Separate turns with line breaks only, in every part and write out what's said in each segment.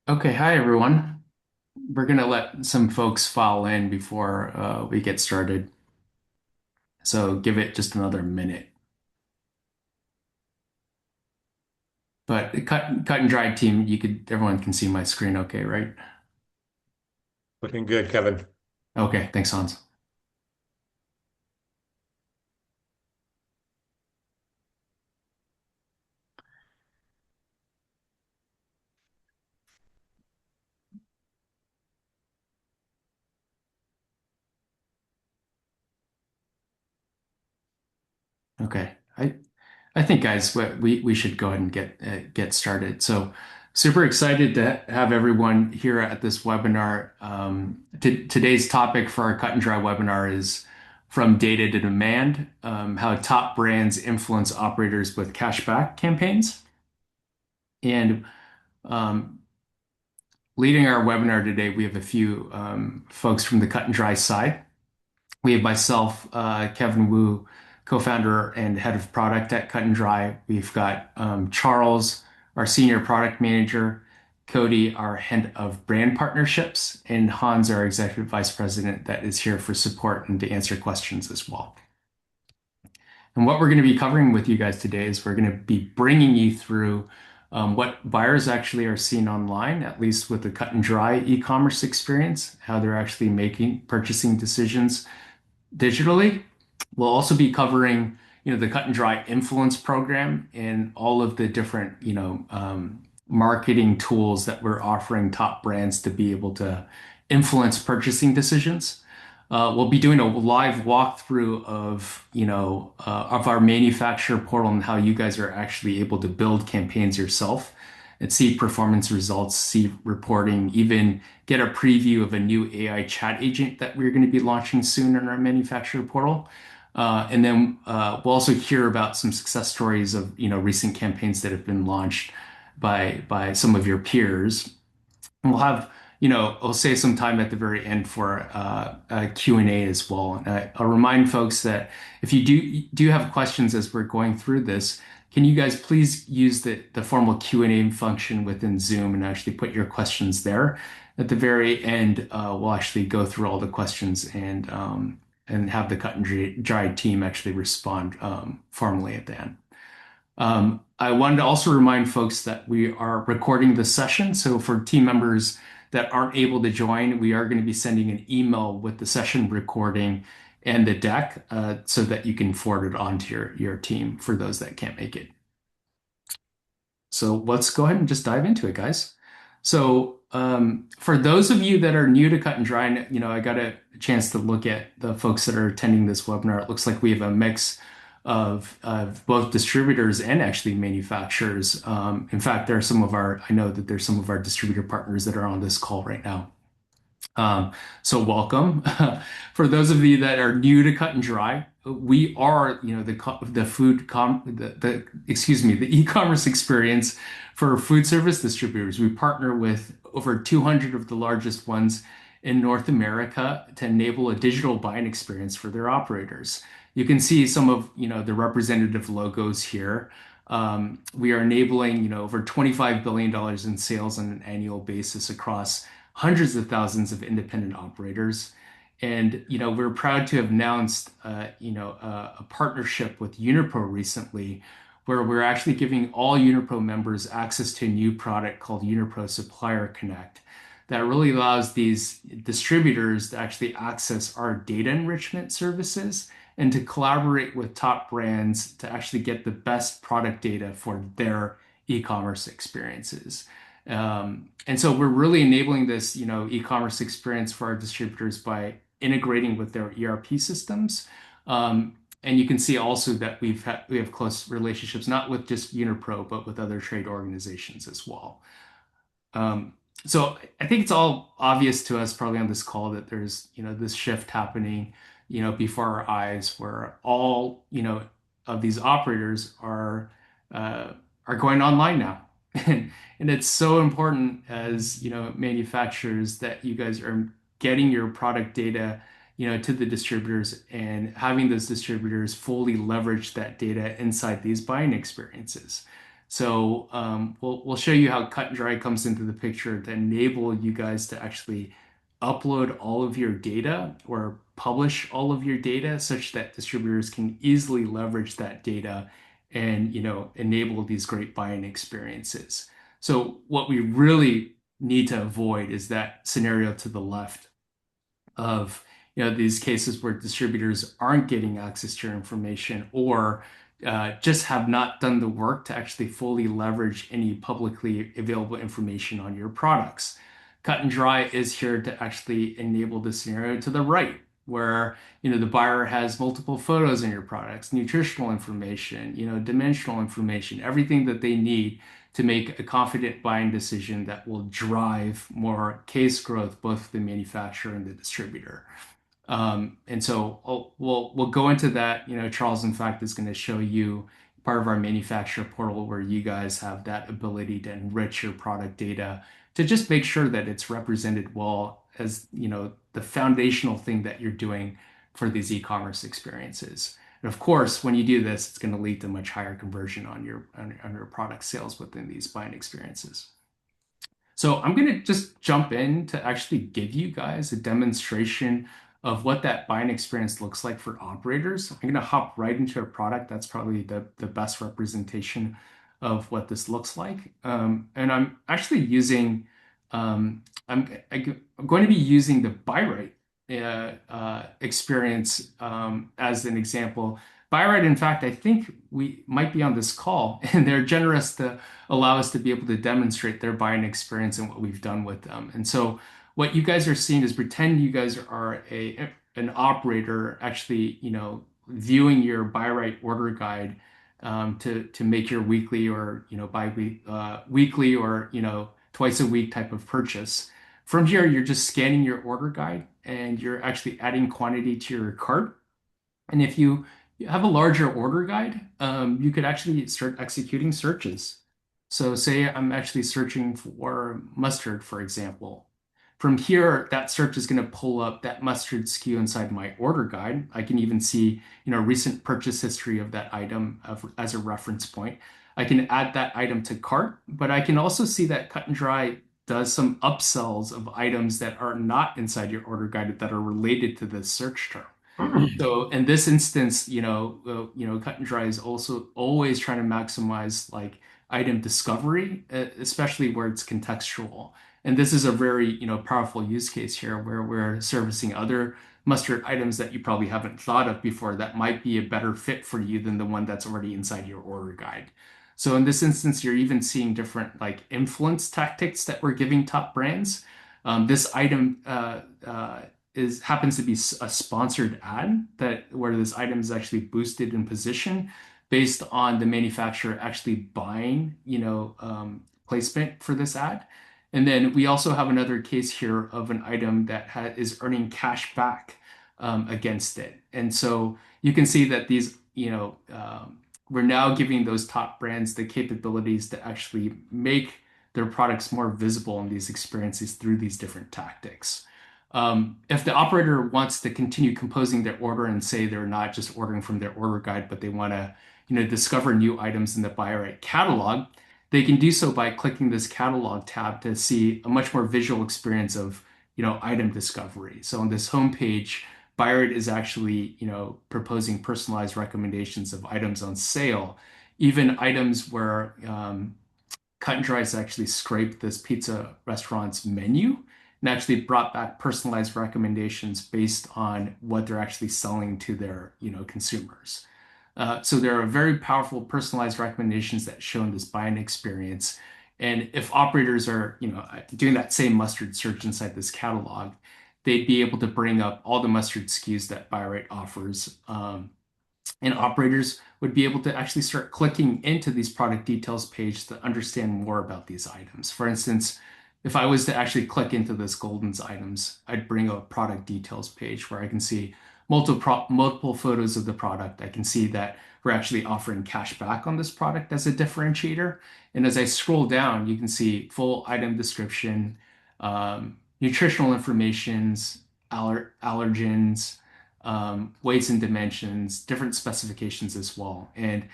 Okay, hi everyone. We're gonna let some folks file in before we get started. So give it just another minute. But the cut and dry team, everyone can see my screen okay, right?
Looking good, Kevin.
Okay, thanks, Hans. Okay. I think guys, we should go ahead and get started. So super excited to have everyone here at this webinar. Today's topic for our cut and dry webinar is from data to demand, how top brands influence operators with cashback campaigns. And um, leading our webinar today, we have a few folks from the cut and dry side. We have myself, Kevin Wu, co-founder and head of product at Cut and Dry. We've got Charles, our senior product manager, Cody, our head of brand partnerships, and Hans, our executive vice president, that is here for support and to answer questions as well. And what we're going to be covering with you guys today is we're going to be bringing you through what buyers actually are seeing online, at least with the cut and dry e-commerce experience, how they're actually making purchasing decisions digitally. We'll also be covering, the cut and dry influence program and all of the different, marketing tools that we're offering top brands to be able to influence purchasing decisions. We'll be doing a live walkthrough of, of our manufacturer portal and how you guys are actually able to build campaigns yourself and see performance results, see reporting, even get a preview of a new AI chat agent that we're going to be launching soon in our manufacturer portal. And then we'll also hear about some success stories of, recent campaigns that have been launched by some of your peers. And we'll save some time at the very end for a Q&A as well. And I'll remind folks that if you do have questions as we're going through this, can you guys please use the formal Q&A function within Zoom and actually put your questions there? At the very end, we'll actually go through all the questions and have the cut and dry team actually respond formally at the end. I wanted to also remind folks that we are recording the session. So for team members that aren't able to join, we are going to be sending an email with the session recording and the deck so that you can forward it on to your team for those that can't make it. So let's go ahead and just dive into it, guys. So for those of you that are new to Cut and Dry, I got a chance to look at the folks that are attending this webinar. It looks like we have a mix of both distributors and actually manufacturers. In fact, I know that there's some of our distributor partners that are on this call right now. So welcome. For those of you that are new to Cut and Dry, we are, the the e-commerce experience for food service distributors. We partner with over 200 of the largest ones in North America to enable a digital buying experience for their operators. You can see some of, the representative logos here. We are enabling, over $25 billion in sales on an annual basis across hundreds of thousands of independent operators. And, we're proud to have announced, a partnership with Unipro recently, where we're actually giving all Unipro members access to a new product called Unipro Supplier Connect that really allows these distributors to actually access our data enrichment services and to collaborate with top brands to actually get the best product data for their e-commerce experiences. And so we're really enabling this, e-commerce experience for our distributors by integrating with their ERP systems. And you can see also that we have close relationships, not with just Unipro, but with other trade organizations as well. So I think it's all obvious to us probably on this call that there's, this shift happening, before our eyes where all, of these operators are going online now. And it's so important as, manufacturers that you guys are getting your product data, to the distributors and having those distributors fully leverage that data inside these buying experiences. So we'll show you how Cut and Dry comes into the picture to enable you guys to actually upload all of your data or publish all of your data such that distributors can easily leverage that data and enable these great buying experiences. So what we really need to avoid is that scenario to the left of these cases where distributors aren't getting access to your information or just have not done the work to actually fully leverage any publicly available information on your products. Cut and Dry is here to actually enable the scenario to the right, where the buyer has multiple photos in your products, nutritional information, dimensional information, everything that they need to make a confident buying decision that will drive more case growth, both for the manufacturer and the distributor. And so we'll go into that. Charles, in fact, is going to show you part of our manufacturer portal where you guys have that ability to enrich your product data to just make sure that it's represented well as, the foundational thing that you're doing for these e-commerce experiences. And of course, when you do this, it's going to lead to much higher conversion on your product sales within these buying experiences. So I'm going to just jump in to actually give you guys a demonstration of what that buying experience looks like for operators. I'm going to hop right into a product. That's probably the best representation of what this looks like. And I'm actually using, I'm going to be using the buy rate experience as an example. Buy rate, in fact, I think we might be on this call and they're generous to allow us to be able to demonstrate their buying experience and what we've done with them. And so what you guys are seeing is pretend you guys are an operator actually, viewing your buy right order guide to make your weekly or weekly or twice a week type of purchase. From here, you're just scanning your order guide and you're actually adding quantity to your cart. And if you have a larger order guide, you could actually start executing searches. So say I'm actually searching for mustard, for example. From here, that search is going to pull up that mustard SKU inside my order guide. I can even see, recent purchase history of that item as a reference point. I can add that item to cart, but I can also see that Cut and Dry does some upsells of items that are not inside your order guide that are related to this search term. So in this instance, Cut and Dry is also always trying to maximize like item discovery, especially where it's contextual. And this is a very, powerful use case here where we're servicing other mustard items that you probably haven't thought of before that might be a better fit for you than the one that's already inside your order guide. So in this instance, you're even seeing different like influence tactics that we're giving top brands. This item is happens to be a sponsored ad that where this item is actually boosted in position based on the manufacturer actually buying, placement for this ad. And then we also have another case here of an item that is earning cash back against it. And so you can see that these, we're now giving those top brands the capabilities to actually make their products more visible in these experiences through these different tactics. If the operator wants to continue composing their order and say they're not just ordering from their order guide, but they want to, discover new items in the buy right catalog, they can do so by clicking this catalog tab to see a much more visual experience of, item discovery. So on this home page, Byard is actually, proposing personalized recommendations of items on sale, even items where Cut and Dry has actually scraped this pizza restaurant's menu and actually brought back personalized recommendations based on what they're actually selling to their, consumers. So there are very powerful personalized recommendations that show in this buying experience. And if operators are, doing that same mustard search inside this catalog, they'd be able to bring up all the mustard SKUs that Buyrate offers. And operators would be able to actually start clicking into these product details page to understand more about these items. For instance, if I was to actually click into this Golden's items, I'd bring up a product details page where I can see multiple photos of the product. I can see that we're actually offering cash back on this product as a differentiator. And as I scroll down, you can see full item description, nutritional informations, allergens, weights and dimensions, different specifications as well. And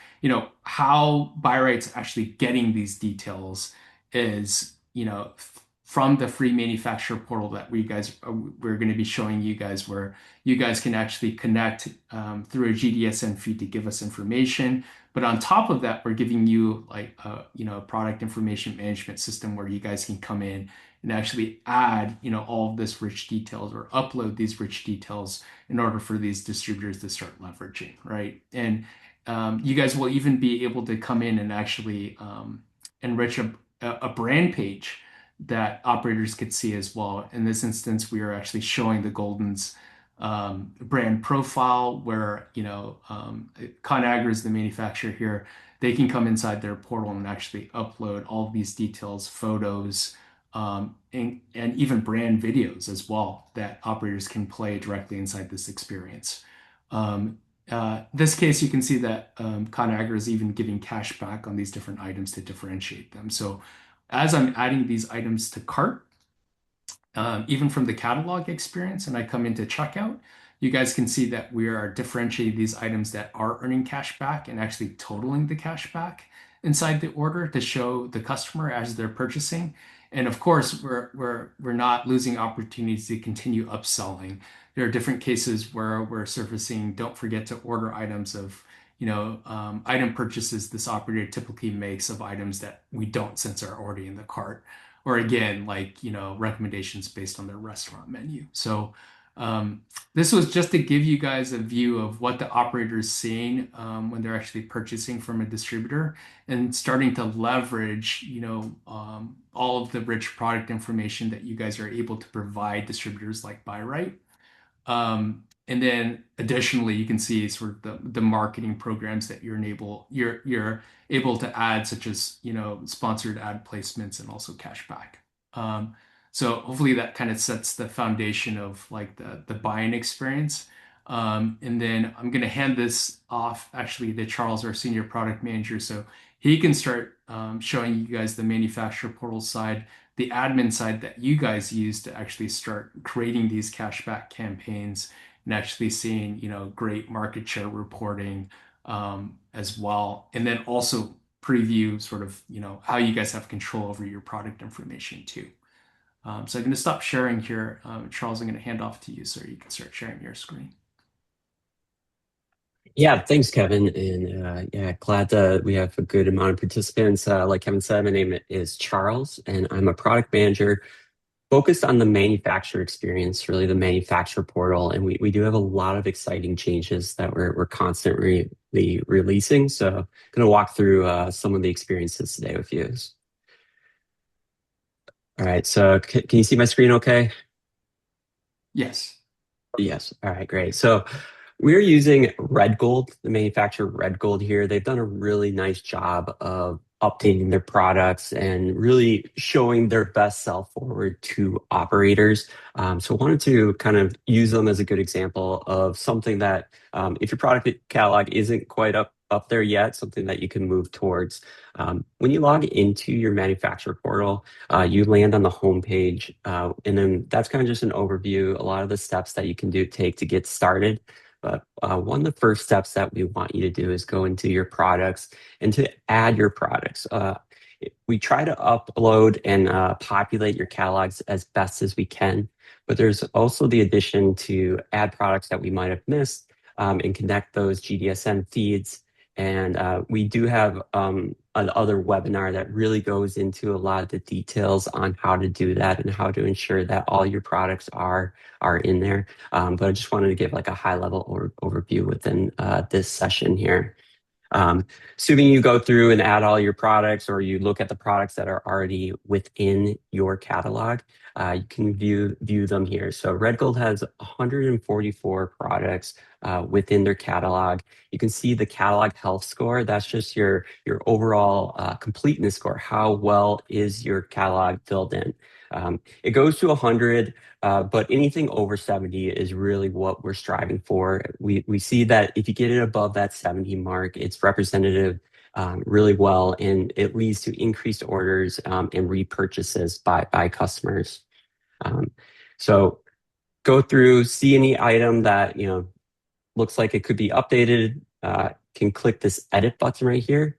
how buy right's actually getting these details is from the free manufacturer portal that we're going to be showing you guys, where you guys can actually connect through a GDSN feed to give us information. But on top of that, we're giving you like a product information management system where you guys can come in and actually add all of this rich details or upload these rich details in order for these distributors to start leveraging, right? And you guys will even be able to come in and actually enrich a brand page that operators could see as well. In this instance, we are actually showing the Golden's brand profile where, ConAgra is the manufacturer here. They can come inside their portal and actually upload all of these details, photos, and even brand videos as well that operators can play directly inside this experience. This case, you can see that ConAgra is even giving cash back on these different items to differentiate them. So as I'm adding these items to cart, even from the catalog experience, and I come into checkout, you guys can see that we are differentiating these items that are earning cash back and actually totaling the cash back inside the order to show the customer as they're purchasing. And of course, we're not losing opportunities to continue upselling. There are different cases where we're surfacing, don't forget to order items of, item purchases this operator typically makes of items that we don't sense are already in the cart. Or again, like, recommendations based on their restaurant menu. So this was just to give you guys a view of what the operator is seeing when they're actually purchasing from a distributor and starting to leverage, all of the rich product information that you guys are able to provide distributors like BuyRight. And then additionally, you can see sort of the marketing programs that you're able to add, such as sponsored ad placements and also cashback. So hopefully that kind of sets the foundation of like the buying experience. And then I'm going to hand this off actually to Charles, our senior product manager, so he can start showing you guys the manufacturer portal side, the admin side that you guys use to actually start creating these cashback campaigns and actually seeing, great market share reporting as well. And then also preview sort of, how you guys have control over your product information too. So I'm going to stop sharing here. Charles, I'm going to hand off to you so you can start sharing your screen.
Yeah, thanks, Kevin. And yeah, glad that we have a good amount of participants. Like Kevin said, my name is Charles, and I'm a product manager focused on the manufacturer experience, really the manufacturer portal. And we do have a lot of exciting changes that we're constantly releasing. So I'm going to walk through some of the experiences today with you. All right, so can you see my screen okay?
Yes.
Yes. All right, great. So we're using Red Gold, the manufacturer Red Gold here. They've done a really nice job of updating their products and really showing their best self forward to operators. So I wanted to kind of use them as a good example of something that if your product catalog isn't quite up there yet, something that you can move towards. When you log into your manufacturer portal, you land on the home page, and then that's kind of just an overview, a lot of the steps that you can take to get started. But one of the first steps that we want you to do is go into your products and to add your products. We try to upload and populate your catalogs as best as we can, but there's also the addition to add products that we might have missed and connect those GDSN feeds. And we do have another webinar that really goes into a lot of the details on how to do that and how to ensure that all your products are in there. But I just wanted to give like a high level overview within this session here. Assuming you go through and add all your products, or you look at the products that are already within your catalog, you can view them here. So Red Gold has 144 products within their catalog. You can see the catalog health score. That's just your overall completeness score. How well is your catalog filled in? It goes to 100. But anything over 70 is really what we're striving for. We see that if you get it above that 70 mark, it's representative really well, and it leads to increased orders and repurchases by customers. So go through, see any item that looks like it could be updated, can click this edit button right here.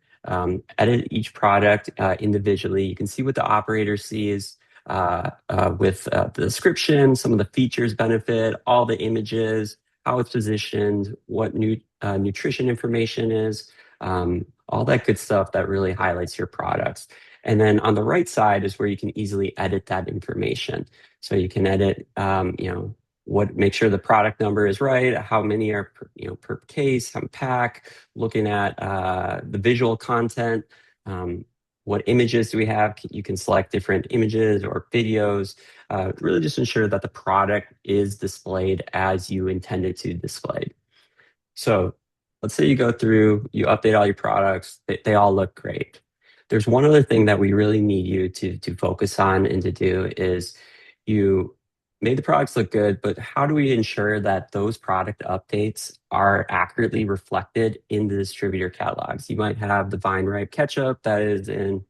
Edit each product individually. You can see what the operator sees with the description, some of the features benefit, all the images, how it's positioned, what nutrition information is, all that good stuff that really highlights your products. And then on the right side is where you can easily edit that information. So you can edit, make sure the product number is right, how many are per case, how pack, looking at the visual content, what images do we have? You can select different images or videos, really just ensure that the product is displayed as you intended to display. So let's say you go through, you update all your products, they all look great. There's one other thing that we really need you to focus on and to do is you made the products look good, but how do we ensure that those product updates are accurately reflected in the distributor catalogs? You might have the Vine Ripe ketchup that is in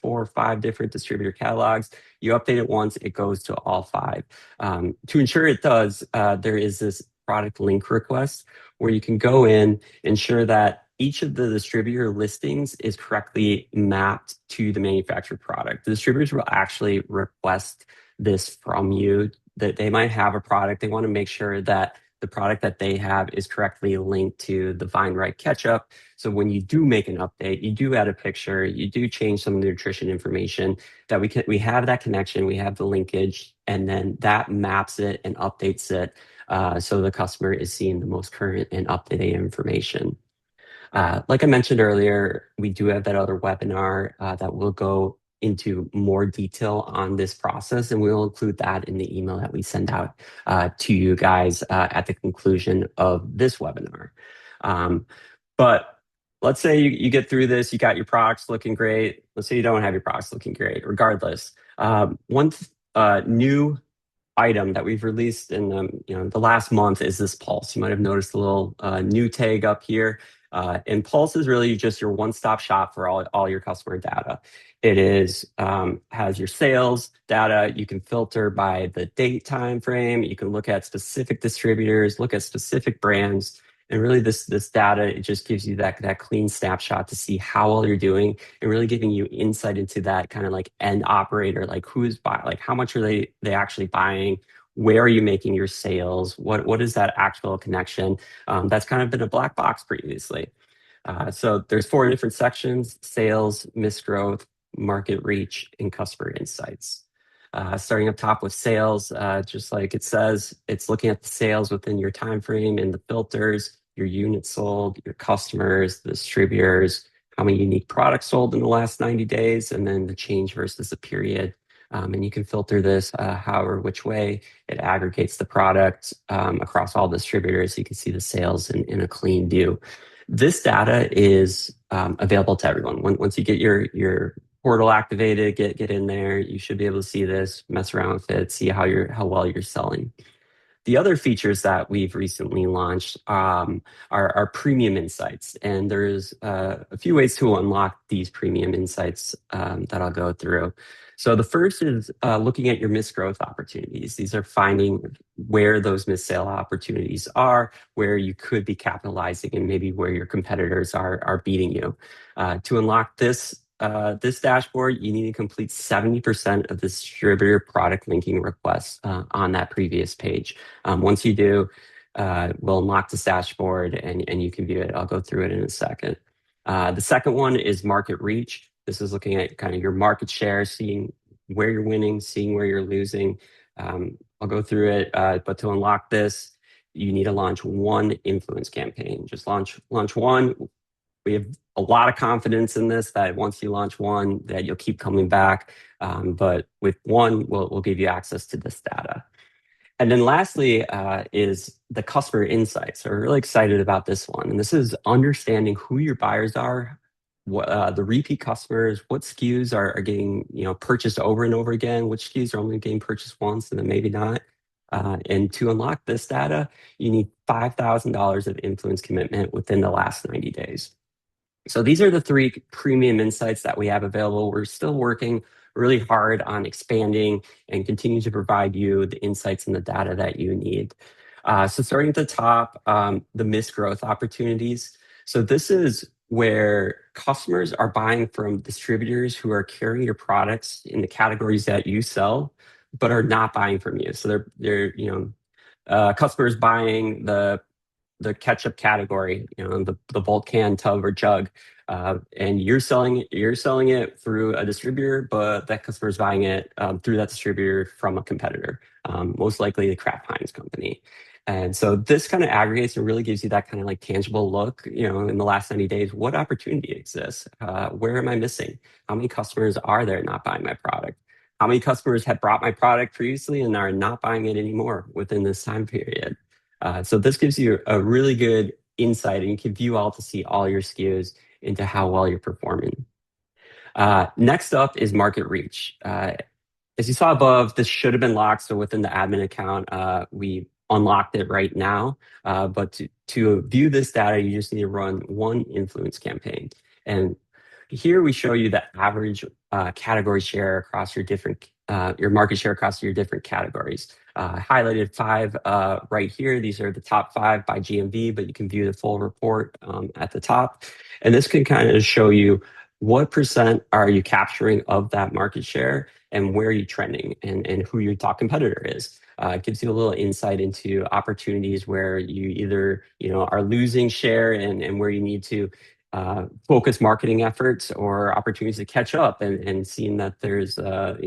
4 or 5 different distributor catalogs. You update it once, it goes to all 5. To ensure it does, there is this product link request where you can go in, ensure that each of the distributor listings is correctly mapped to the manufactured product. The distributors will actually request this from you, that they might have a product. They want to make sure that the product that they have is correctly linked to the Vine Ripe ketchup. So when you do make an update, you do add a picture, you do change some of the nutrition information, that we have that connection, we have the linkage, and then that maps it and updates it so the customer is seeing the most current and up-to-date information. Like I mentioned earlier, we do have that other webinar that will go into more detail on this process, and we'll include that in the email that we send out to you guys at the conclusion of this webinar. But let's say you get through this, you got your products looking great. Let's say you don't have your products looking great. Regardless, one new item that we've released in the last month is this Pulse. You might have noticed a little new tag up here. And Pulse is really just your one-stop shop for all your customer data. It has your sales data. You can filter by the date time frame. You can look at specific distributors, look at specific brands. And really this data, it just gives you that clean snapshot to see how well you're doing and really giving you insight into that kind of like end operator, like who's buying, like how much are they actually buying? Where are you making your sales? What is that actual connection? That's kind of been a black box previously. So there's 4 different sections: sales, misgrowth, market reach, and customer insights. Starting up top with sales, just like it says, it's looking at the sales within your time frame and the filters, your units sold, your customers, the distributors, how many unique products sold in the last 90 days, and then the change versus the period. And you can filter this however which way. It aggregates the product across all distributors. So you can see the sales in a clean view. This data is available to everyone. Once you get your portal activated, get in there, you should be able to see this, mess around with it, see how well you're selling. The other features that we've recently launched are premium insights, and there's a few ways to unlock these premium insights that I'll go through. So the first is looking at your missed growth opportunities. These are finding where those missed sale opportunities are, where you could be capitalizing, and maybe where your competitors are beating you. To unlock this dashboard, you need to complete 70% of the distributor product linking requests on that previous page. Once you do, we'll unlock this dashboard and you can view it. I'll go through it in a second. The second one is market reach. This is looking at kind of your market share, seeing where you're winning, seeing where you're losing. I'll go through it, but to unlock this, you need to launch one influence campaign. Just launch one. We have a lot of confidence in this, that once you launch one, that you'll keep coming back. But with one, we'll give you access to this data. And then lastly is the customer insights. So we're really excited about this one. And this is understanding who your buyers are, what the repeat customers, what SKUs are getting purchased over and over again, which SKUs are only getting purchased once and then maybe not. And to unlock this data, you need $5,000 of influence commitment within the last 90 days. So these are the 3 premium insights that we have available. We're still working really hard on expanding and continue to provide you the insights and the data that you need. So starting at the top, the missed growth opportunities. So this is where customers are buying from distributors who are carrying your products in the categories that you sell, but are not buying from you. So they're customers buying the ketchup category, the bulk can, tub, or jug, and you're selling it through a distributor, but that customer is buying it through that distributor from a competitor, most likely the Kraft Heinz company. And so this kind of aggregates and really gives you that kind of like tangible look, in the last 90 days, what opportunity exists? Where am I missing? How many customers are there not buying my product? How many customers had brought my product previously and are not buying it anymore within this time period? So this gives you a really good insight, and you can view all to see all your SKUs into how well you're performing. Next up is market reach. As you saw above, this should have been locked. So within the admin account, we unlocked it right now. But to view this data, you just need to run one influence campaign. And here we show you the average category share across your market share across your different categories. Highlighted 5 right here. These are the top 5 by GMV, but you can view the full report at the top. And this can kind of show you what percent are you capturing of that market share and where are you trending and who your top competitor is. It gives you a little insight into opportunities where you either are losing share and where you need to focus marketing efforts, or opportunities to catch up and seeing that there's a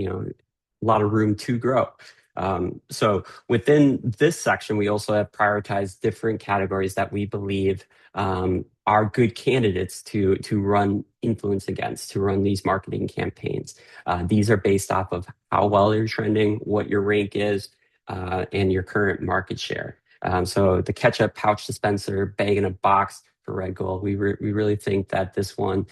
lot of room to grow. So within this section, we also have prioritized different categories that we believe are good candidates to run influence against, to run these marketing campaigns. These are based off of how well you're trending, what your rank is, and your current market share. So the ketchup pouch dispenser, bag in a box for Red Gold, we really think that this one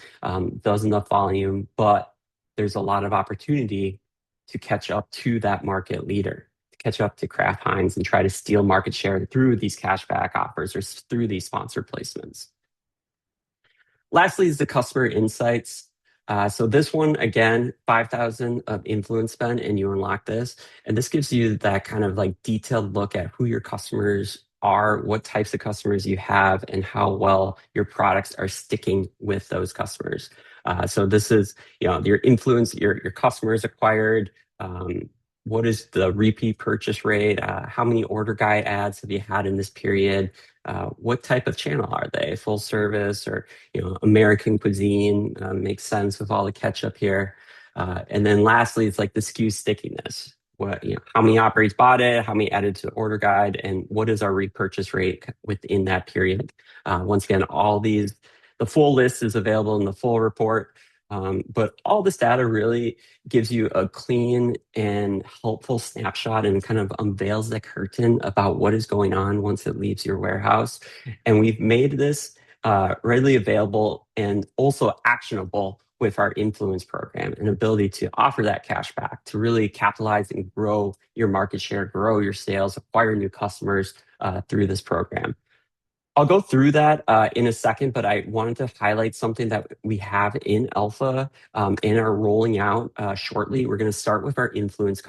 does enough volume, but there's a lot of opportunity to catch up to that market leader, to catch up to Kraft Heinz and try to steal market share through these cashback offers or through these sponsored placements. Lastly is the customer insights. So this one, again, 5,000 of influence spend, and you unlock this. And this gives you that kind of like detailed look at who your customers are, what types of customers you have, and how well your products are sticking with those customers. So this is, your influence, your customers acquired. What is the repeat purchase rate? How many order guide ads have you had in this period? What type of channel are they? Full service or American cuisine? Makes sense with all the ketchup here. And then lastly, it's like the SKU stickiness. How many operators bought it? How many added to the order guide? And what is our repurchase rate within that period? Once again, the full list is available in the full report. But all this data really gives you a clean and helpful snapshot and kind of unveils the curtain about what is going on once it leaves your warehouse. And we've made this readily available and also actionable with our influence program, and ability to offer that cash back to really capitalize and grow your market share, grow your sales, acquire new customers through this program. I'll go through that in a second, but I wanted to highlight something that we have in alpha and are rolling out shortly. We're going to start with our influence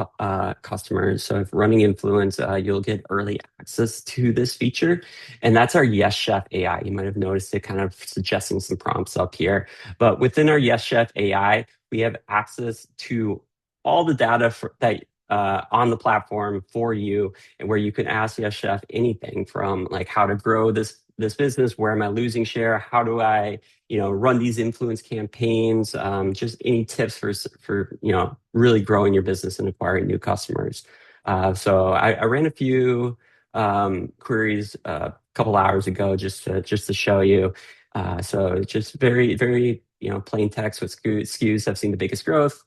customers. So if running influence, you'll get early access to this feature. And that's our Yes Chef AI. You might have noticed it kind of suggesting some prompts up here. But within our Yes Chef AI, we have access to all the data that on the platform for you, and where you can ask Yes Chef anything from like how to grow this business, where am I losing share, how do I run these influence campaigns, just any tips for really growing your business and acquiring new customers. So I ran a few queries a couple hours ago just to show you. So just very very plain text with SKUs have seen the biggest growth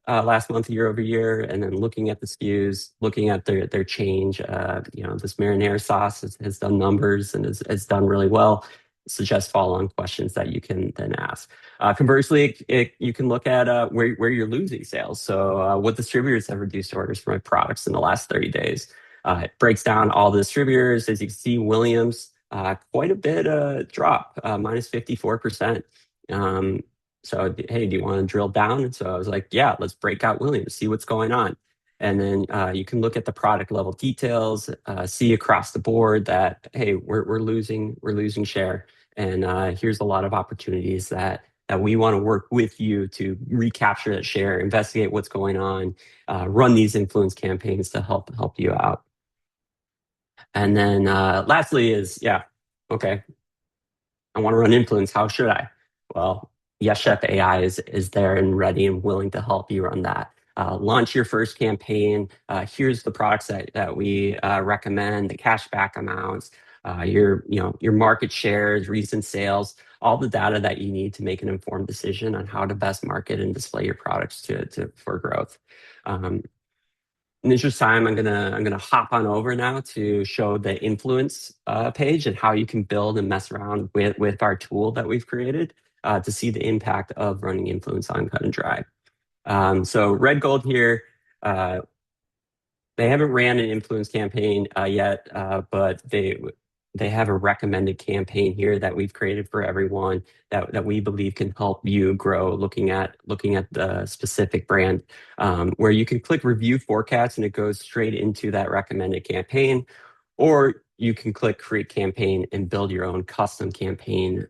last month, year over year, and then looking at the SKUs, looking at their change. This marinara sauce has done numbers and has done really well. Suggest follow-on questions that you can then ask. Conversely, you can look at where you're losing sales. So what distributors have reduced orders for my products in the last 30 days. It breaks down all the distributors. As you can see, Williams, quite a bit drop, minus 54%. So, hey, do you want to drill down? And so I was like, yeah, let's break out Williams, see what's going on. And then you can look at the product level details, see across the board that, hey, we're losing share. And here's a lot of opportunities that we want to work with you to recapture that share, investigate what's going on, run these influence campaigns to help you out. And then lastly is, yeah, okay, I want to run influence. How should I? Well, Yes Chef AI is there and ready and willing to help you run that. Launch your first campaign. Here's the products that we recommend, the cashback amounts, your market shares, recent sales, all the data that you need to make an informed decision on how to best market and display your products for growth. In the interest of time, I'm gonna hop on over now to show the influence page and how you can build and mess around with our tool that we've created to see the impact of running influence on Cut+Dry. So Red Gold here, they haven't ran an influence campaign yet, but they have a recommended campaign here that we've created for everyone that we believe can help you grow looking at the specific brand, where you can click review forecast and it goes straight into that recommended campaign, or you can click create campaign and build your own custom campaign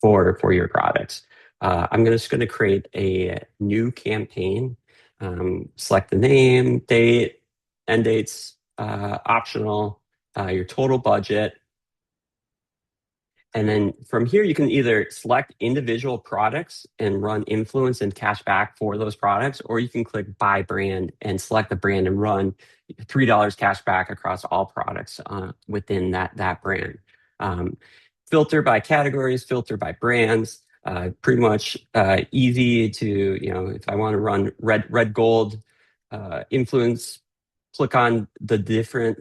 for your products. I'm just going to create a new campaign, select the name, date, end dates, optional, your total budget. And then from here, you can either select individual products and run influence and cashback for those products, or you can click buy brand and select the brand and run $3 cashback across all products within that brand. Filter by categories, filter by brands. Pretty much easy to, if I want to run red gold influence, click on the different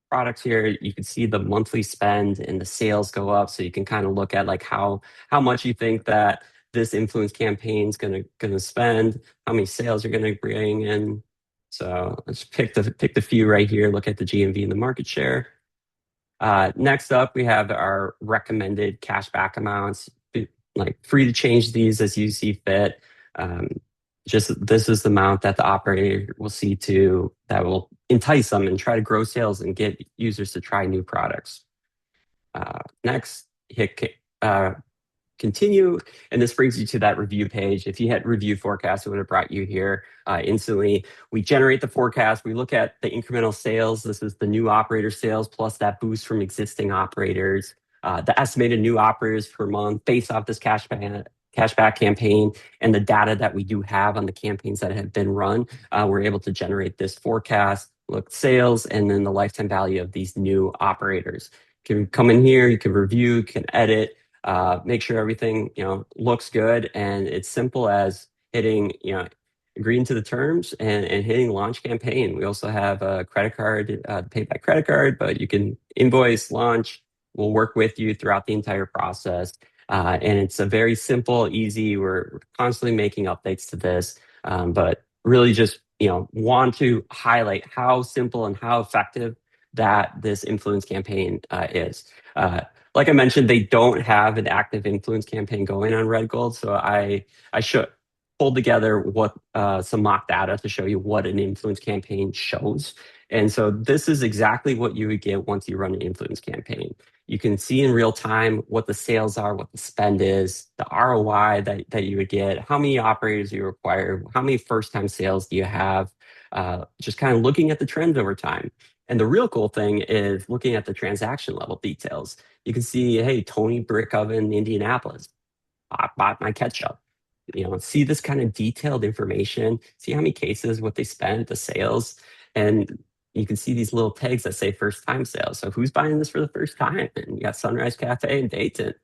products here. You can see the monthly spend and the sales go up, so you can kind of look at like how much you think that this influence campaign is gonna spend, how many sales you're gonna bring in. So let's pick the few right here. Look at the GMV and the market share. Next up, we have our recommended cashback amounts. Like free to change these as you see fit. Just this is the amount that the operator will see to that will entice them and try to grow sales and get users to try new products. Next, hit continue, and this brings you to that review page. If you hit review forecast, it would have brought you here instantly. We generate the forecast. We look at the incremental sales. This is the new operator sales plus that boost from existing operators. The estimated new operators per month based off this cashback campaign and the data that we do have on the campaigns that have been run. We're able to generate this forecast, look sales, and then the lifetime value of these new operators. You can come in here, you can review, you can edit, make sure everything looks good, and it's simple as hitting agreeing to the terms and hitting launch campaign. We also have a credit card, pay by credit card, but you can invoice, launch. We'll work with you throughout the entire process, and it's a very simple, easy. We're constantly making updates to this, but really just want to highlight how simple and how effective that this influence campaign is. Like I mentioned, they don't have an active influence campaign going on Red Gold, so I should pull together what some mock data to show you what an influence campaign shows. And so this is exactly what you would get once you run an influence campaign. You can see in real time what the sales are, what the spend is, the ROI that you would get, how many operators you require, how many first-time sales do you have, just kind of looking at the trends over time. And the real cool thing is looking at the transaction level details. You can see, hey, Tony Brick Oven, Indianapolis, bought my ketchup. See this kind of detailed information, see how many cases, what they spent, the sales, and you can see these little tags that say first time sales. So who's buying this for the first time? And you got Sunrise Cafe in Dayton.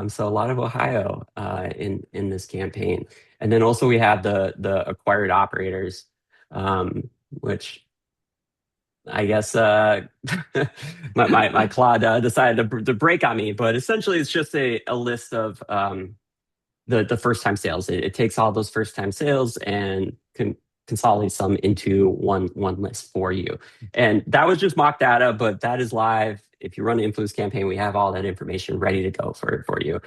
So a lot of Ohio in this campaign. And then also we have the acquired operators, which I guess my Claude decided to break on me, but essentially it's just a list of the first time sales. It takes all those first time sales and consolidates them into one list for you. And that was just mock data, but that is live. If you run an influence campaign, we have all that information ready to go for you.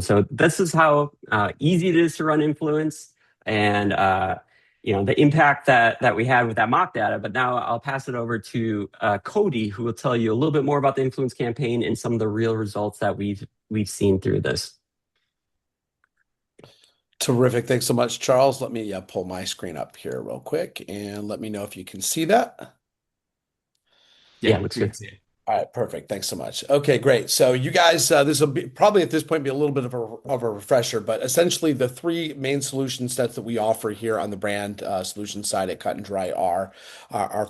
So this is how easy it is to run influence. And the impact that we had with that mock data. But now I'll pass it over to Cody, who will tell you a little bit more about the influence campaign and some of the real results that we've seen through this.
Terrific. Thanks so much, Charles. Let me pull my screen up here real quick and let me know if you can see that.
Yeah, looks
we
good.
can see it.
All right, perfect. Thanks so much. Okay, great. So you guys, this will be probably at this point be a little bit of a refresher, but essentially the three main solution sets that we offer here on the brand solution side at Cut+Dry are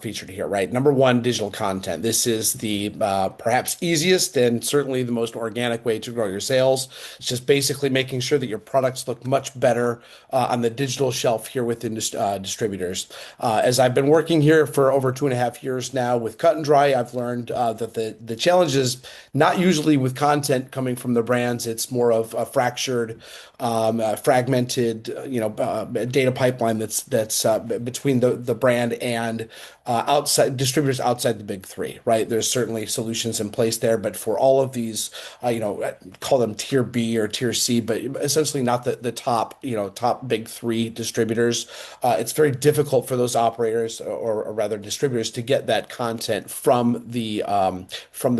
featured here, right? Number one, digital content. This is the perhaps easiest and certainly the most organic way to grow your sales. It's just basically making sure that your products look much better on the digital shelf here within distributors. As I've been working here for over 2.5 years now with Cut+Dry, I've learned that the challenge is not usually with content coming from the brands. It's more of a fractured, fragmented, data pipeline that's between the brand and outside distributors outside the big three, right? There's certainly solutions in place there, but for all of these, call them tier B or tier C, but essentially not the top, top big three distributors. It's very difficult for those operators or rather distributors to get that content from the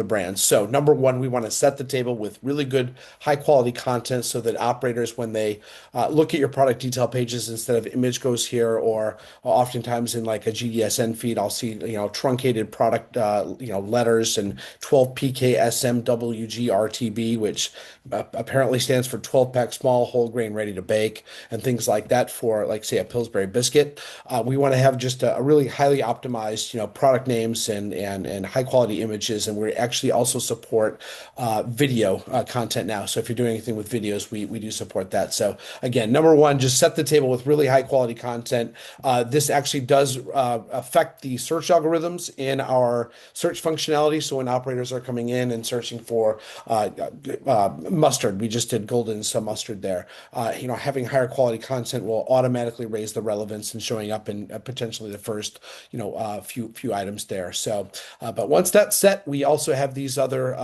brands. So number one, we want to set the table with really good high quality content so that operators, when they look at your product detail pages, instead of image goes here, or oftentimes in like a GDSN feed, I'll see, truncated product, letters and 12 PKSMWG RTB, which apparently stands for 12 pack small whole grain ready to bake and things like that for like say a Pillsbury biscuit. We want to have just a really highly optimized, product names and high quality images. And we actually also support video content now. So if you're doing anything with videos, we do support that. So again, number one, just set the table with really high quality content. This actually does affect the search algorithms in our search functionality. So when operators are coming in and searching for mustard, we just did golden some mustard there. Having higher quality content will automatically raise the relevance and showing up in potentially the first, few items there. So, but once that's set, we also have these other,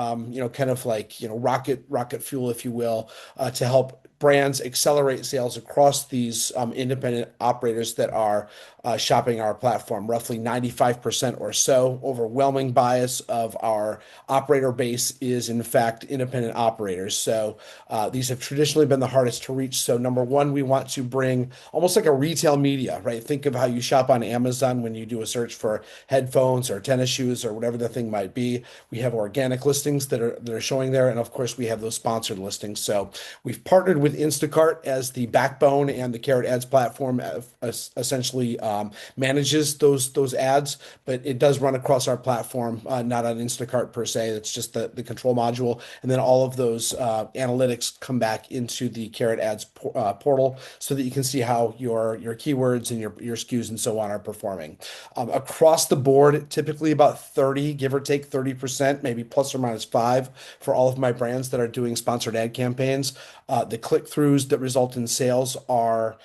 kind of like, rocket fuel, if you will, to help brands accelerate sales across these independent operators that are shopping our platform. Roughly 95% or so, overwhelming bias of our operator base is in fact independent operators. So these have traditionally been the hardest to reach. So number one, we want to bring almost like a retail media, right? Think of how you shop on Amazon when you do a search for headphones or tennis shoes or whatever the thing might be. We have organic listings that are showing there, and of course we have those sponsored listings. So we've partnered with Instacart as the backbone, and the Carrot Ads platform essentially manages those ads, but it does run across our platform, not on Instacart per se. It's just the control module, and then all of those analytics come back into the Carrot Ads portal so that you can see how your keywords and your SKUs and so on are performing. Across the board, typically about 30, give or take 30%, maybe plus or minus 5 for all of my brands that are doing sponsored ad campaigns. The click-throughs that result in sales are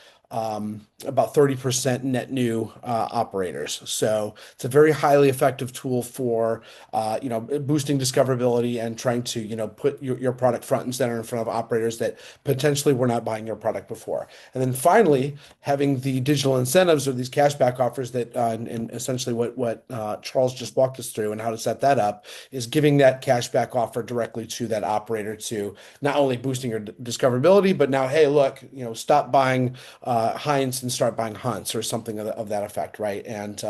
about 30% net new operators. So it's a very highly effective tool for boosting discoverability and trying to put your product front and center in front of operators that potentially were not buying your product before. And then finally, having the digital incentives or these cashback offers that and essentially what Charles just walked us through and how to set that up is giving that cashback offer directly to that operator to not only boosting your discoverability, but now, hey, look, stop buying Heinz and start buying Hunts or something of that effect, right? And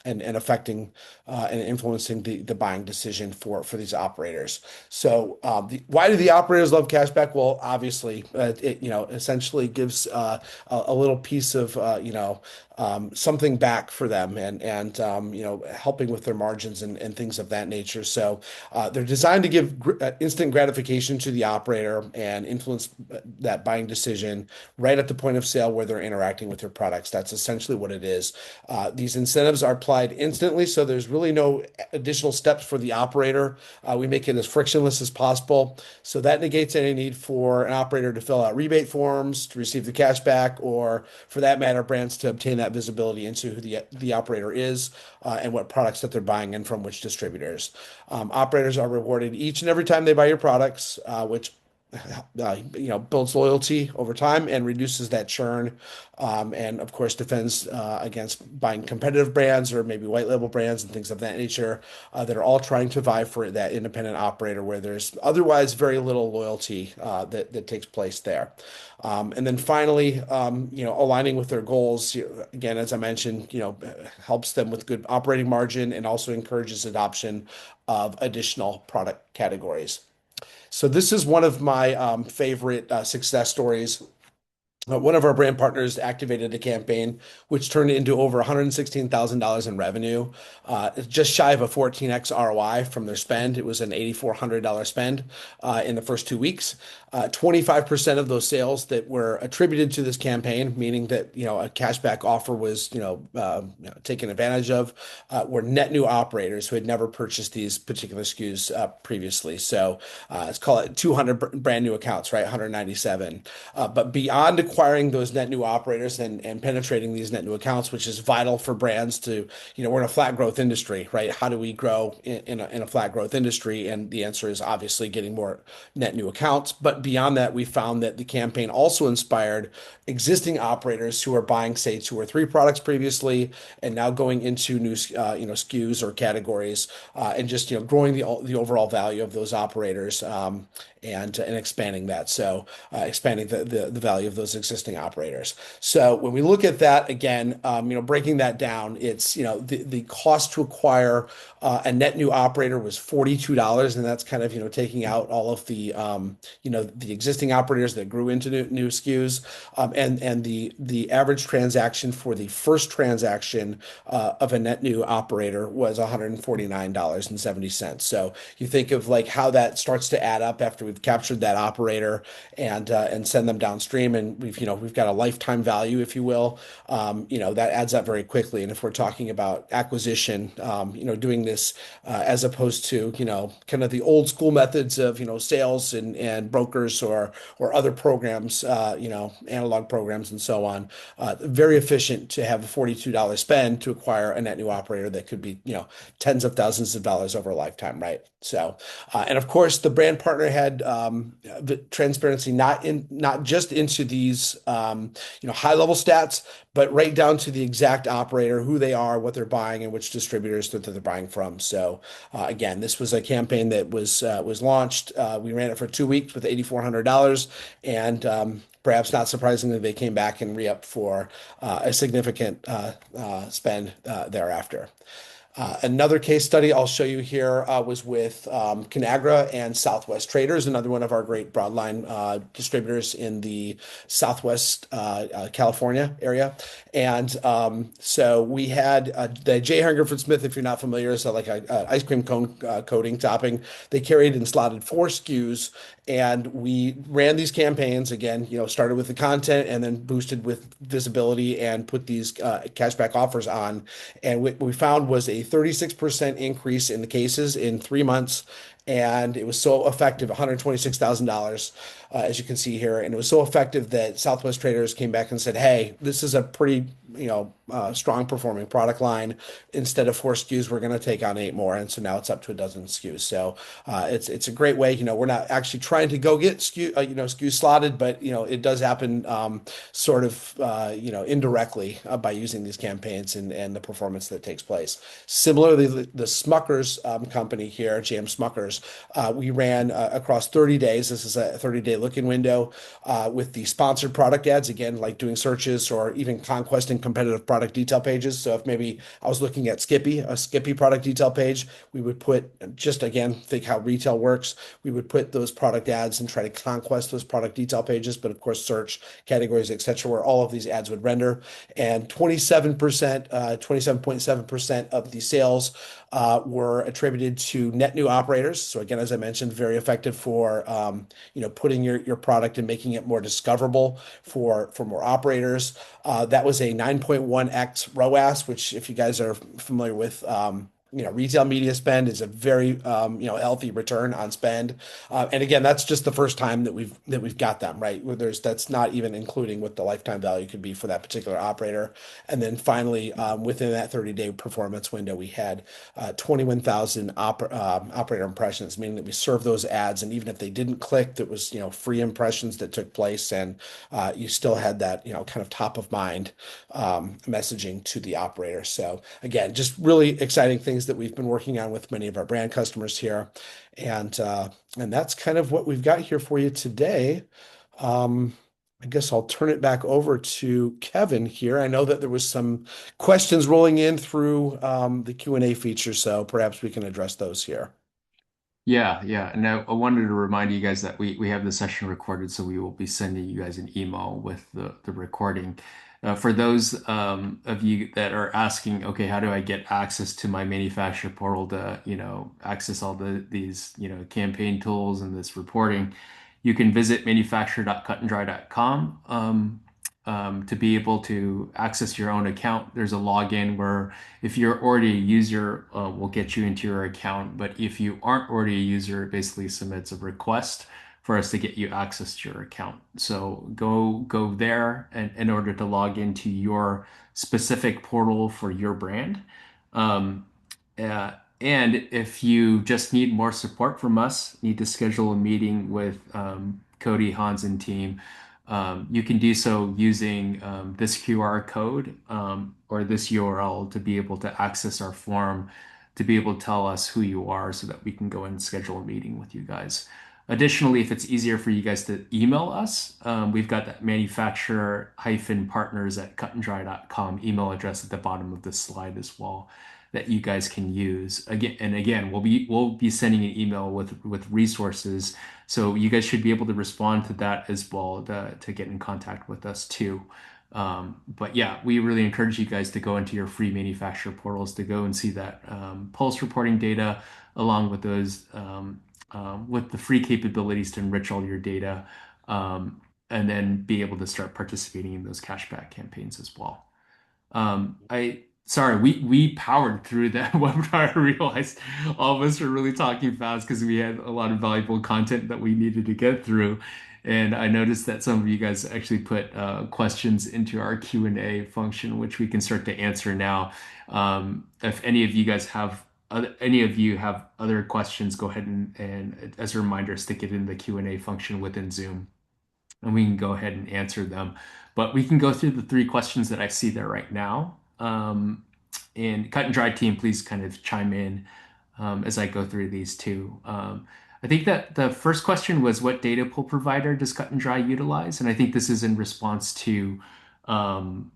affecting and influencing the buying decision for these operators. So why do the operators love cashback? Well, obviously, it essentially gives a little piece of something back for them and helping with their margins and things of that nature. So they're designed to give instant gratification to the operator and influence that buying decision right at the point of sale where they're interacting with your products. That's essentially what it is. These incentives are applied instantly, so there's really no additional steps for the operator. We make it as frictionless as possible. So that negates any need for an operator to fill out rebate forms to receive the cash back, or for that matter, brands to obtain that visibility into who the operator is and what products that they're buying and from which distributors. Operators are rewarded each and every time they buy your products, which builds loyalty over time and reduces that churn, and of course defends against buying competitive brands or maybe white label brands and things of that nature that are all trying to vie for that independent operator where there's otherwise very little loyalty that takes place there. And then finally, aligning with their goals, again, as I mentioned, helps them with good operating margin and also encourages adoption of additional product categories. So this is one of my favorite success stories. One of our brand partners activated a campaign which turned into over $116,000 in revenue, just shy of a 14x ROI from their spend. It was an $8,400 spend in the first 2 weeks. 25% of those sales that were attributed to this campaign, meaning that a cashback offer was taken advantage of, were net new operators who had never purchased these particular SKUs previously. So let's call it 200 brand new accounts, right? 197. But beyond acquiring those net new operators and penetrating these net new accounts, which is vital for brands to, we're in a flat growth industry, right? How do we grow in a flat growth industry? And the answer is obviously getting more net new accounts. But beyond that, we found that the campaign also inspired existing operators who are buying, say, 2 or 3 products previously and now going into new, SKUs or categories, and just growing the overall value of those operators, and expanding that. So expanding the value of those existing operators. So when we look at that again, breaking that down, it's the cost to acquire a net new operator was $42, and that's kind of taking out all of the the existing operators that grew into new SKUs, and the average transaction for the first transaction of a net new operator was $149.70. So you think of like how that starts to add up after we've captured that operator and send them downstream, and we've got a lifetime value, if you will. That adds up very quickly. And if we're talking about acquisition, doing this as opposed to kind of the old school methods of sales and brokers or other programs, analog programs and so on, very efficient to have a $42 spend to acquire a net new operator that could be tens of thousands of dollars over a lifetime, right? So, and of course, the brand partner had the transparency not just into these high level stats, but right down to the exact operator, who they are, what they're buying, and which distributors that they're buying from. So, again, this was a campaign that was launched. We ran it for 2 weeks with $8,400, and perhaps not surprisingly, they came back and re-upped for a significant spend thereafter. Another case study I'll show you here was with Conagra and Southwest Traders, another one of our great broadline distributors in the Southwest California area. And so we had the J. Hungerford Smith, if you're not familiar, is like a ice cream cone coating topping. They carried and slotted 4 SKUs, and we ran these campaigns again, started with the content and then boosted with visibility and put these cashback offers on. And what we found was a 36% increase in the cases in 3 months. And it was so effective, $126,000, as you can see here. And it was so effective that Southwest Traders came back and said, hey, this is a pretty, strong performing product line. Instead of 4 SKUs, we're going to take on 8 more. And so now it's up to a dozen SKUs. So it's a great way. We're not actually trying to go get SKUs slotted, but, it does happen sort of, indirectly by using these campaigns and the performance that takes place. Similarly, the Smuckers company here, JM Smuckers, we ran across 30 days. This is a 30-day look-in window with the sponsored product ads, again, like doing searches or even conquesting competitive product detail pages. So if maybe I was looking at a Skippy product detail page, we would put, just again, think how retail works. We would put those product ads and try to conquest those product detail pages, but of course, search categories, etc., where all of these ads would render. And 27.7% of the sales were attributed to net new operators. So again, as I mentioned, very effective for putting your product and making it more discoverable for more operators. That was a 9.1x ROAS, which if you guys are familiar with retail media spend is a very healthy return on spend. And again, that's just the first time that we've got them, right? Where that's not even including what the lifetime value could be for that particular operator. And then finally, within that 30-day performance window, we had 21,000 operator impressions, meaning that we served those ads, and even if they didn't click, that was free impressions that took place, and you still had that kind of top of mind messaging to the operator. So again, just really exciting things that we've been working on with many of our brand customers here, and that's kind of what we've got here for you today. Um, I guess I'll turn it back over to Kevin here. I know that there was some questions rolling in through the Q&A feature, so perhaps we can address those here.
Yeah, yeah. And I wanted to remind you guys that we have the session recorded, so we will be sending you guys an email with the recording. For those of you that are asking, okay, how do I get access to my manufacturer portal to, access all these, campaign tools and this reporting, you can visit manufacturer.cutanddry.com to be able to access your own account. There's a login where if you're already a user, we'll get you into your account. But if you aren't already a user, it basically submits a request for us to get you access to your account. So go there and in order to log into your specific portal for your brand. Um, and if you just need more support from us, need to schedule a meeting with Cody, Hans, and team, you can do so using this QR code or this URL to be able to access our form, to be able to tell us who you are so that we can go and schedule a meeting with you guys. Additionally, if it's easier for you guys to email us, we've got that manufacturer-partners at cutanddry.com email address at the bottom of this slide as well that you guys can use. Again, we'll be sending an email with resources, so you guys should be able to respond to that as well to get in contact with us too. But yeah, we really encourage you guys to go into your free manufacturer portals to go and see that pulse reporting data along with those with the free capabilities to enrich all your data, and then be able to start participating in those cashback campaigns as well. I sorry, we powered through that webinar. I realized all of us are really talking fast because we had a lot of valuable content that we needed to get through. And I noticed that some of you guys actually put questions into our Q&A function, which we can start to answer now. If any of you guys have any of you have other questions, go ahead and as a reminder, stick it in the Q&A function within Zoom and we can go ahead and answer them. But we can go through the three questions that I see there right now. And Cut and Dry team, please kind of chime in as I go through these two. I think that the first question was, what data pool provider does Cut and Dry utilize? And I think this is in response to um,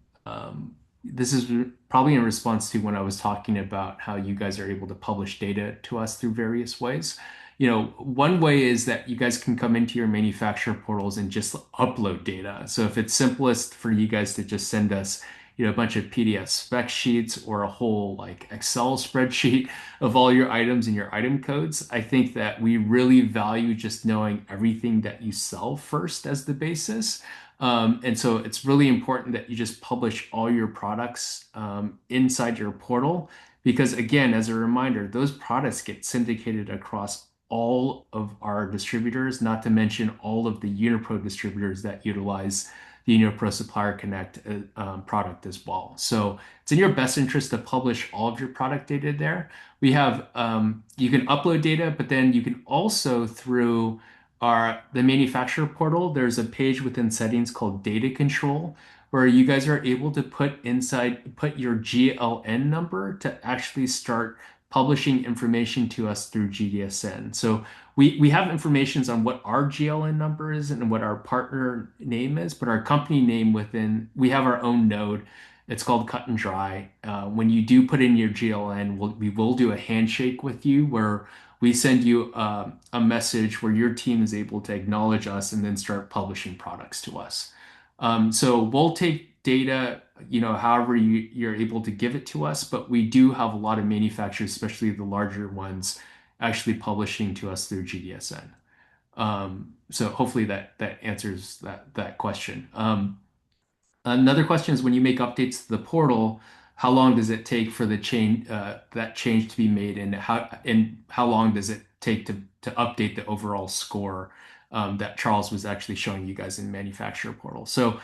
this is probably in response to when I was talking about how you guys are able to publish data to us through various ways. One way is that you guys can come into your manufacturer portals and just upload data. So if it's simplest for you guys to just send us, a bunch of PDF spec sheets or a whole like Excel spreadsheet of all your items and your item codes, I think that we really value just knowing everything that you sell first as the basis. And so it's really important that you just publish all your products inside your portal because, again, as a reminder, those products get syndicated across all of our distributors, not to mention all of the Unipro distributors that utilize the Unipro Supplier Connect product as well. So it's in your best interest to publish all of your product data there. We have you can upload data, but then you can also through the manufacturer portal, there's a page within settings called data control where you guys are able to put your GLN number to actually start publishing information to us through GDSN. So we have informations on what our GLN number is and what our partner name is, but our company name we have our own node. It's called Cut and Dry. When you do put in your GLN, we will do a handshake with you where we send you a message where your team is able to acknowledge us and then start publishing products to us. So we'll take data, however you're able to give it to us, but we do have a lot of manufacturers, especially the larger ones, actually publishing to us through GDSN. So hopefully that answers that question. Another question is when you make updates to the portal, how long does it take for the change that change to be made, and how long does it take to update the overall score that Charles was actually showing you guys in manufacturer portal. So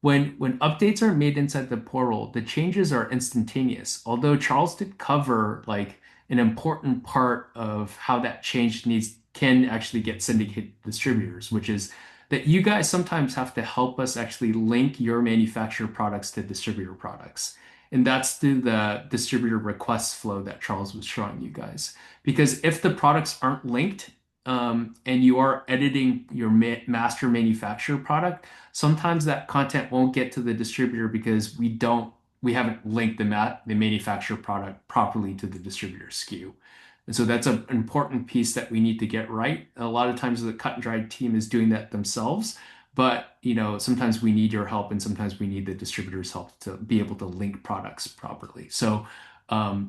when updates are made inside the portal, the changes are instantaneous. Although Charles did cover like an important part of how that change needs can actually get syndicated distributors, which is that you guys sometimes have to help us actually link your manufacturer products to distributor products. And that's through the distributor request flow that Charles was showing you guys. Because if the products aren't linked, and you are editing your master manufacturer product, sometimes that content won't get to the distributor because we haven't linked the manufacturer product properly to the distributor SKU. And so that's an important piece that we need to get right. A lot of times the Cut+Dry team is doing that themselves, but sometimes we need your help and sometimes we need the distributor's help to be able to link products properly. So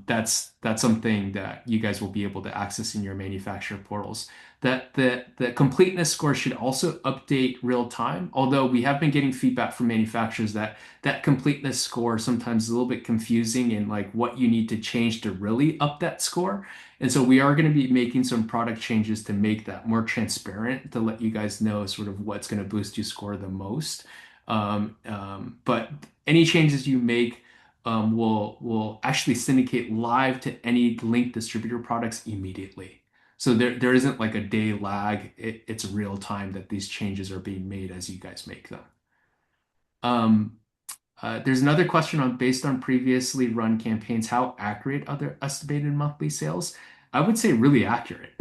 that's something that you guys will be able to access in your manufacturer portals. That the completeness score should also update real time. Although we have been getting feedback from manufacturers that completeness score sometimes is a little bit confusing in like what you need to change to really up that score. And so we are going to be making some product changes to make that more transparent to let you guys know sort of what's going to boost your score the most. But any changes you make will actually syndicate live to any linked distributor products immediately. So there isn't like a day lag. It's real time that these changes are being made as you guys make them. Um, there's another question on based on previously run campaigns, how accurate are their estimated monthly sales? I would say really accurate.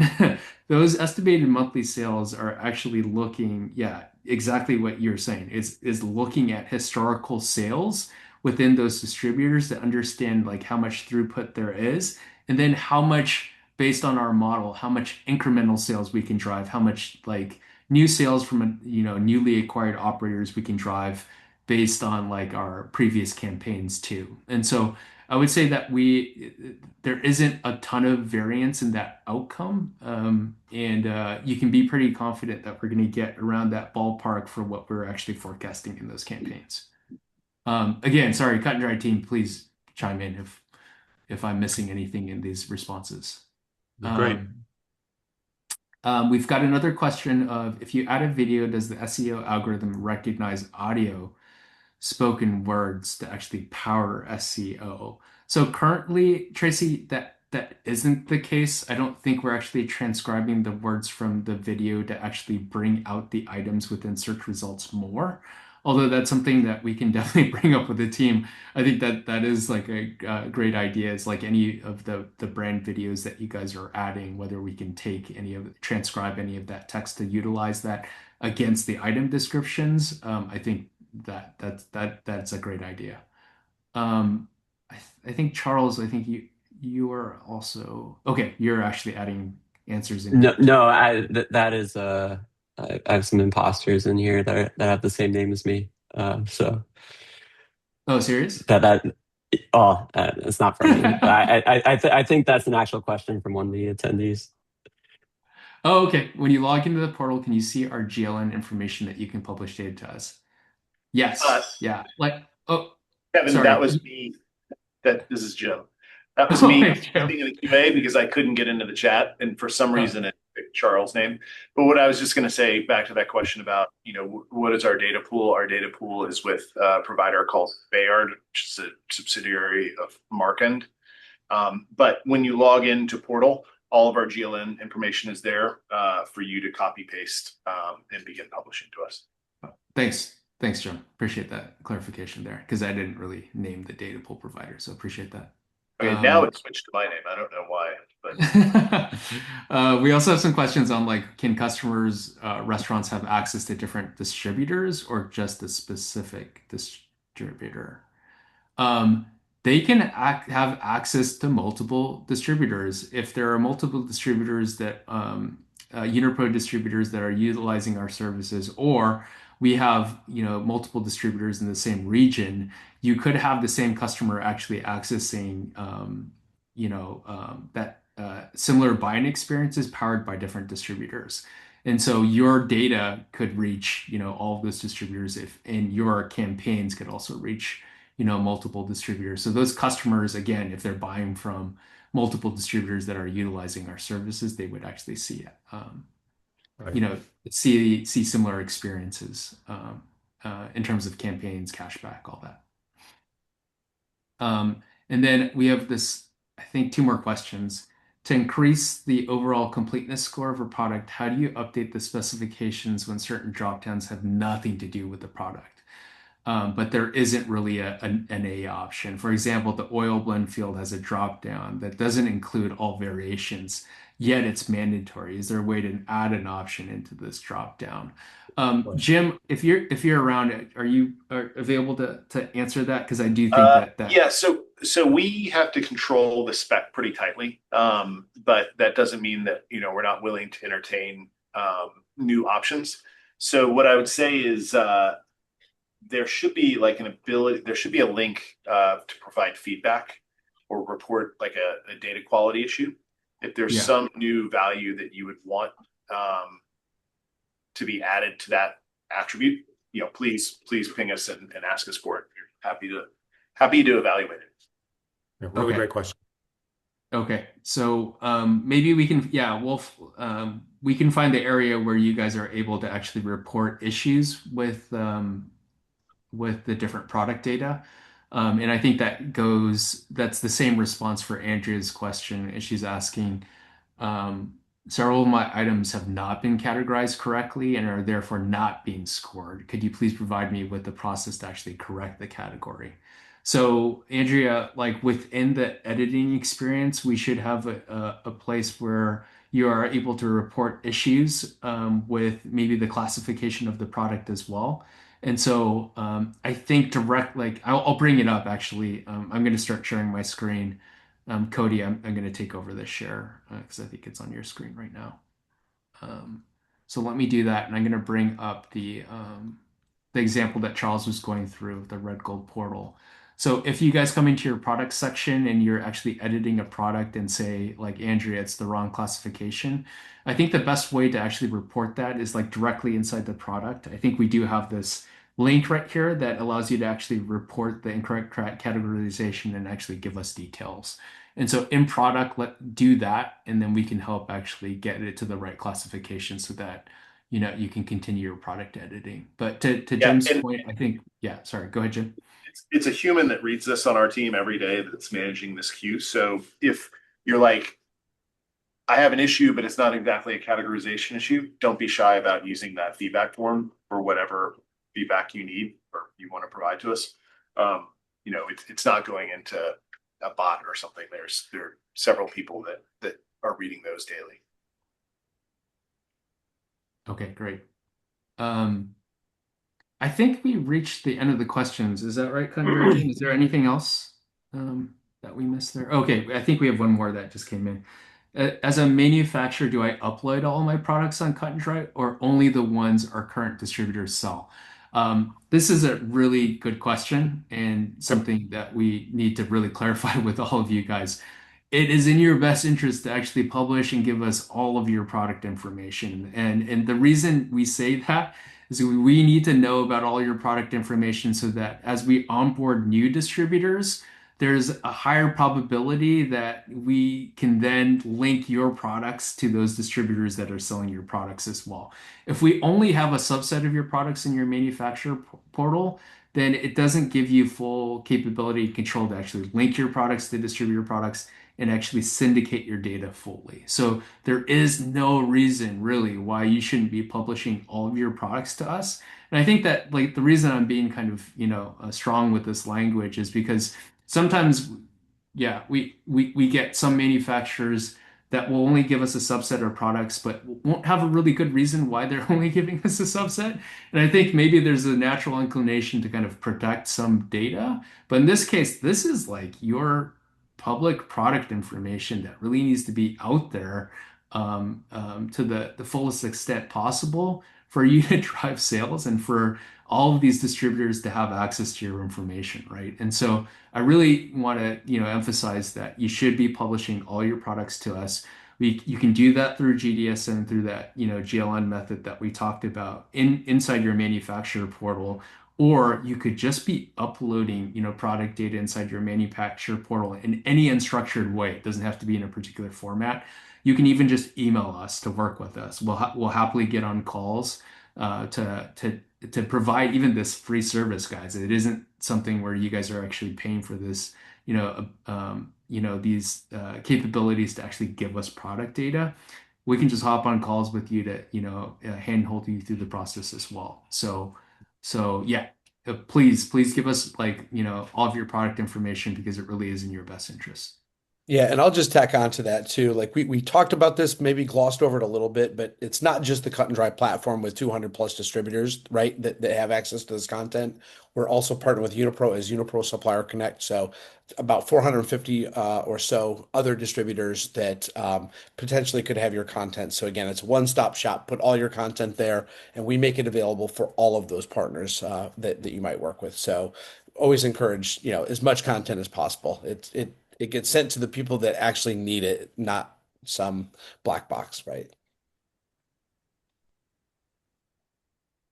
Those estimated monthly sales are actually looking, yeah, exactly what you're saying. Is looking at historical sales within those distributors to understand like how much throughput there is, and then how much based on our model, how much incremental sales we can drive, how much like new sales from newly acquired operators we can drive based on like our previous campaigns too. And so I would say that there isn't a ton of variance in that outcome. And you can be pretty confident that we're going to get around that ballpark for what we're actually forecasting in those campaigns. Again, sorry, Cut+Dry team, please chime in if I'm missing anything in these responses.
Great.
We've got another question of if you add a video, does the SEO algorithm recognize audio spoken words to actually power SEO? So currently, Tracy, that isn't the case. I don't think we're actually transcribing the words from the video to actually bring out the items within search results more. Although that's something that we can definitely bring up with the team. I think that is like a great idea. It's like any of the brand videos that you guys are adding, whether we can take transcribe any of that text to utilize that against the item descriptions. I think that's a great idea. Um, I think Charles, I think you are also okay. You're actually adding answers in
No,
here too.
no, that is I have some imposters in here that have the same name as me. So
Oh, serious?
that it's not from me. I think that's an actual question from one of the attendees.
Oh, okay. When you log into the portal, can you see our GLN information that you can publish data to us?
Uh,
Yes. Yeah. Like, oh,
Kevin, that
sorry.
was me. This is Jim. That was
Oh,
me
hey, Joe.
in the QA because I couldn't get into the chat, and for some
Oh,
reason it picked Charles' name. But what I was just going to say back to that question about, what is our data pool? Our data pool is with a provider called Bayard, which is a subsidiary of Markend. But when you log into Portal, all of our GLN information is there for you to copy paste and begin publishing to us.
thanks. Thanks, Joe. Appreciate that clarification there because I didn't really name the data pool provider. So appreciate that.
Okay, now it's switched to my name. I don't know why, but
We also have some questions on like, can customers, restaurants have access to different distributors or just a specific distributor? Um, they can have access to multiple distributors. If there are multiple distributors Unipro distributors that are utilizing our services, or we have, multiple distributors in the same region, you could have the same customer actually accessing, that similar buying experiences powered by different distributors. And so your data could reach, all of those distributors and your campaigns could also reach, multiple distributors. So those customers, again, if they're buying from multiple distributors that are utilizing our services, they would actually see it,
Right.
you know, see similar experiences in terms of campaigns, cashback, all that. And then we have this, I think, two more questions. To increase the overall completeness score of a product, how do you update the specifications when certain dropdowns have nothing to do with the product? But there isn't really an A option. For example, the oil blend field has a drop down that doesn't include all variations, yet it's mandatory. Is there a way to add an option into this drop down?
Right.
Jim, if you're around, are you available to answer that? Because I do think that
Yeah, so we have to control the spec pretty tightly, but that doesn't mean that we're not willing to entertain new options. So what I would say is there should be like an ability, there should be a link to provide feedback or report like a data quality issue. If there's
yeah.
some new value that you would want to be added to that attribute, please ping us and ask us for it. We're happy to evaluate it.
Yeah, really
Okay.
great question.
Okay, so maybe we can, yeah, we can find the area where you guys are able to actually report issues with the different product data. And I think that's the same response for Andrea's question. And she's asking, several of my items have not been categorized correctly and are therefore not being scored. Could you please provide me with the process to actually correct the category? So, Andrea, like within the editing experience, we should have a place where you are able to report issues with maybe the classification of the product as well. And so I think like I'll bring it up actually. I'm going to start sharing my screen. Cody, I'm going to take over this share because I think it's on your screen right now. So let me do that, and I'm going to bring up the example that Charles was going through, the Red Gold portal. So if you guys come into your product section and you're actually editing a product and say, like Andrea, it's the wrong classification, I think the best way to actually report that is like directly inside the product. I think we do have this link right here that allows you to actually report the incorrect categorization and actually give us details. And so in product, do that, and then we can help actually get it to the right classification so that you can continue your product editing. But to
Yeah,
Jim's
and
point, I think, yeah, sorry, go ahead, Jim.
it's a human that reads this on our team every day that's managing this queue. So if you're like, I have an issue, but it's not exactly a categorization issue, don't be shy about using that feedback form for whatever feedback you need or you want to provide to us. It's not going into a bot or something. There are several people that are reading those daily.
Okay, great. I think we reached the end of the questions. Is that right, Convergent? Is there anything else that we missed there? Okay, I think we have one more that just came in. As a manufacturer, do I upload all my products on Cut+Dry or only the ones our current distributors sell? This is a really good question and something that we need to really clarify with all of you guys. It is in your best interest to actually publish and give us all of your product information. And the reason we say that is we need to know about all your product information so that as we onboard new distributors, there's a higher probability that we can then link your products to those distributors that are selling your products as well. If we only have a subset of your products in your manufacturer portal, then it doesn't give you full capability and control to actually link your products to distributor products and actually syndicate your data fully. So there is no reason really why you shouldn't be publishing all of your products to us. And I think that like the reason I'm being kind of, strong with this language is because sometimes, yeah, we get some manufacturers that will only give us a subset of products, but won't have a really good reason why they're only giving us a subset. And I think maybe there's a natural inclination to kind of protect some data. But in this case, this is like your public product information that really needs to be out there to the fullest extent possible for you to drive sales and for all of these distributors to have access to your information, right? And so I really want to, emphasize that you should be publishing all your products to us. You can do that through GDSN, through that, GLN method that we talked about inside your manufacturer portal, or you could just be uploading, product data inside your manufacturer portal in any unstructured way. It doesn't have to be in a particular format. You can even just email us to work with us. We'll happily get on calls to provide even this free service, guys. It isn't something where you guys are actually paying for this, these capabilities to actually give us product data. We can just hop on calls with you to, handhold you through the process as well. So yeah, please give us like, all of your product information because it really is in your best interest.
Yeah, and I'll just tack on to that too. Like we talked about this, maybe glossed over it a little bit, but it's not just the Cut and Dry platform with 200 plus distributors, right, that have access to this content. We're also partnered with Unipro as Unipro Supplier Connect. So about 450 or so other distributors that potentially could have your content. So again, it's a one-stop shop. Put all your content there, and we make it available for all of those partners that you might work with. So always encourage, as much content as possible. It gets sent to the people that actually need it, not some black box, right?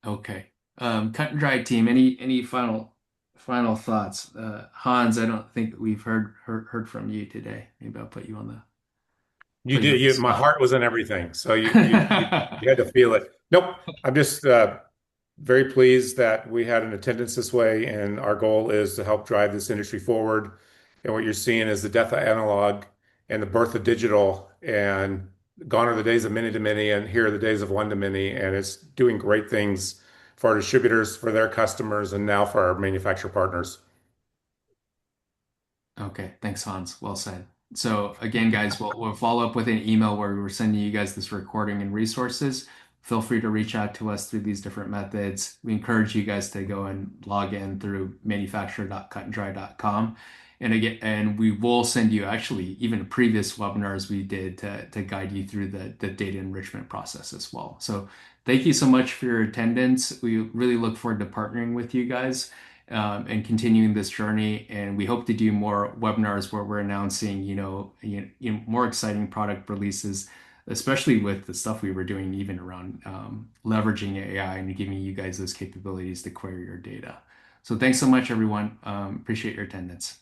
Okay. Cut and Dry team, any final thoughts? Hans, I don't think we've heard from you today. Maybe I'll
You
put you on
did.
the
My
spot.
heart was in everything, so you had to feel it. Nope. I'm just very pleased that we had an attendance this way, and our goal is to help drive this industry forward. And what you're seeing is the death of analog and the birth of digital, and gone are the days of many to many, and here are the days of one to many, and it's doing great things for our distributors, for their customers, and now for our manufacturer partners.
Okay, thanks, Hans. Well said. So again, guys, we'll follow up with an email where we're sending you guys this recording and resources. Feel free to reach out to us through these different methods. We encourage you guys to go and log in through manufacturer.cutanddry.com. And again, and we will send you actually even previous webinars we did to guide you through the data enrichment process as well. So thank you so much for your attendance. We really look forward to partnering with you guys and continuing this journey. And we hope to do more webinars where we're announcing, more exciting product releases, especially with the stuff we were doing even around leveraging AI and giving you guys those capabilities to query your data. So thanks so much, everyone. Appreciate your attendance.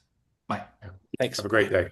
Bye.
Thanks.
Have a great day.